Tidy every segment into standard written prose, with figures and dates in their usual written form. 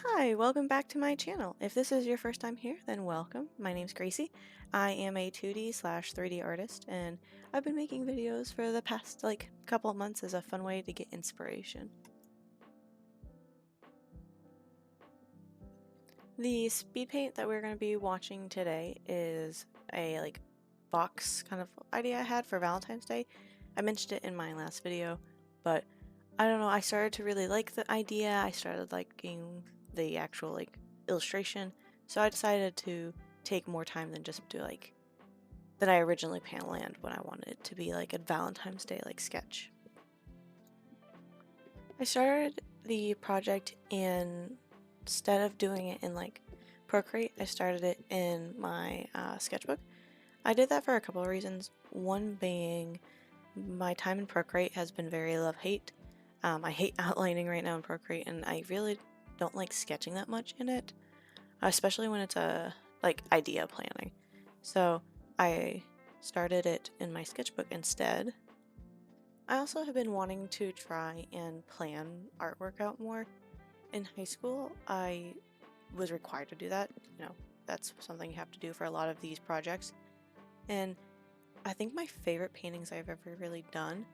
Hi, welcome back to my channel. If this is your first time here, then welcome. My name's Gracie. I am a 2D slash 3D artist, and I've been making videos for the past couple of months as a fun way to get inspiration. The speed paint that we're going to be watching today is a box kind of idea I had for Valentine's Day. I mentioned it in my last video, but I don't know, I started to really like the idea. I started liking the actual illustration, so I decided to take more time than just do than I originally planned when I wanted it to be like a Valentine's Day sketch. I started the project instead of doing it in Procreate, I started it in my sketchbook. I did that for a couple of reasons. One being my time in Procreate has been very love-hate. I hate outlining right now in Procreate, and I really don't like sketching that much in it, especially when it's idea planning. So I started it in my sketchbook instead. I also have been wanting to try and plan artwork out more. In high school, I was required to do that. That's something you have to do for a lot of these projects. And I think my favorite paintings I've ever really done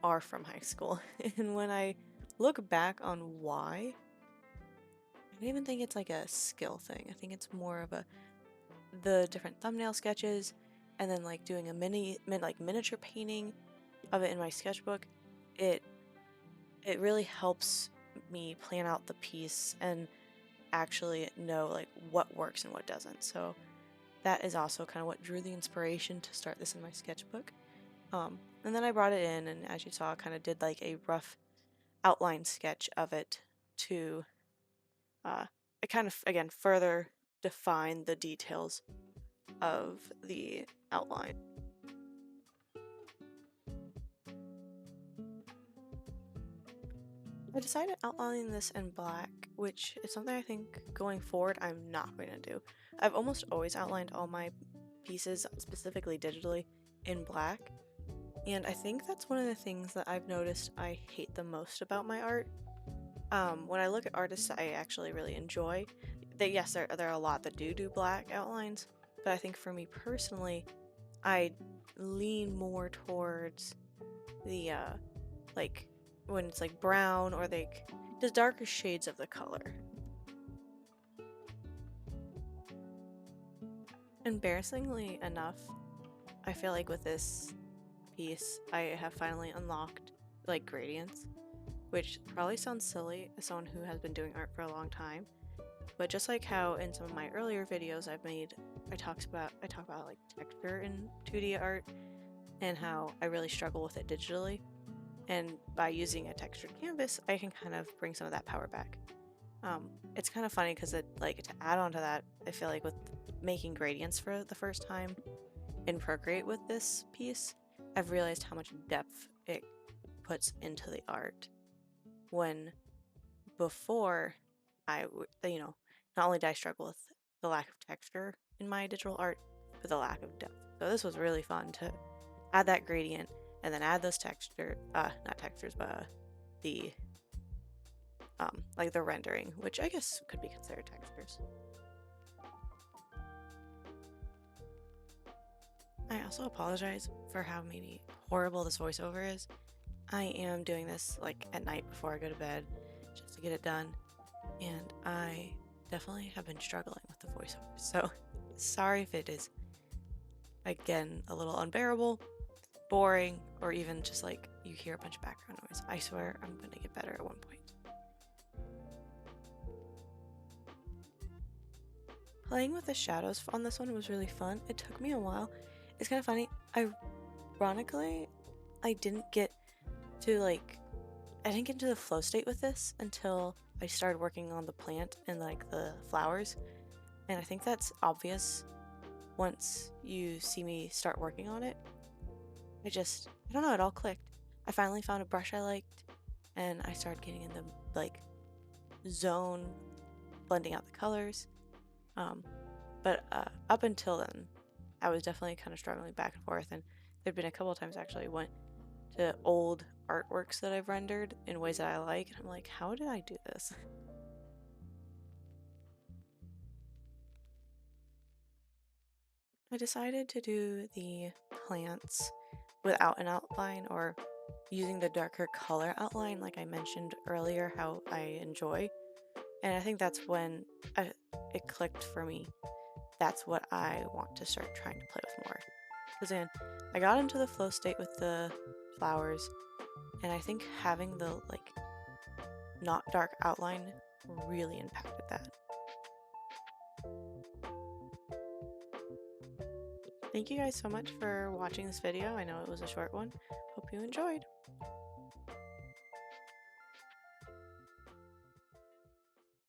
are from high school. And when I look back on why, I don't even think it's like a skill thing. I think it's more of the different thumbnail sketches, and then doing a miniature painting of it in my sketchbook. It really helps me plan out the piece and actually know what works and what doesn't. So that is also kind of what drew the inspiration to start this in my sketchbook. And then I brought it in, and as you saw, kind of did a rough outline sketch of it to I kind of again further define the details of the outline. I decided outlining this in black, which is something I think going forward I'm not going to do. I've almost always outlined all my pieces, specifically digitally, in black, and I think that's one of the things that I've noticed I hate the most about my art. When I look at artists I actually really enjoy, yes, there are a lot that do black outlines, but I think for me personally, I lean more towards the when it's brown or just darker shades of the color. Embarrassingly enough, I feel like with this piece, I have finally unlocked gradients, which probably sounds silly as someone who has been doing art for a long time. But just like how in some of my earlier videos I talk about texture in 2D art and how I really struggle with it digitally. And by using a textured canvas, I can kind of bring some of that power back. It's kind of funny because to add on to that, I feel like with making gradients for the first time in Procreate with this piece, I've realized how much depth it puts into the art. When before not only did I struggle with the lack of texture in my digital art, but the lack of depth. So this was really fun to add that gradient and then add those not textures, but the the rendering, which I guess could be considered textures. I also apologize for how maybe horrible this voiceover is. I am doing this at night before I go to bed just to get it done, and I definitely have been struggling with the voiceover, so sorry if it is again a little unbearable, boring, or even just you hear a bunch of background noise. I swear I'm gonna get better at one point. Playing with the shadows on this one was really fun. It took me a while. It's kind of funny. Ironically, I didn't get to the flow state with this until I started working on the plant and the flowers. And I think that's obvious once you see me start working on it. I don't know, it all clicked. I finally found a brush I liked, and I started getting in the zone, blending out the colors. But up until then, I was definitely kind of struggling back and forth, and there'd been a couple of times actually I went to old artworks that I've rendered in ways that I like, and I'm like, how did I do this? I decided to do the plants without an outline or using the darker color outline like I mentioned earlier how I enjoy. And I think that's when it clicked for me. That's what I want to start trying to play with more. Because then I got into the flow state with the flowers, and I think having the like not dark outline really impacted that. Thank you guys so much for watching this video. I know it was a short one. Hope you enjoyed.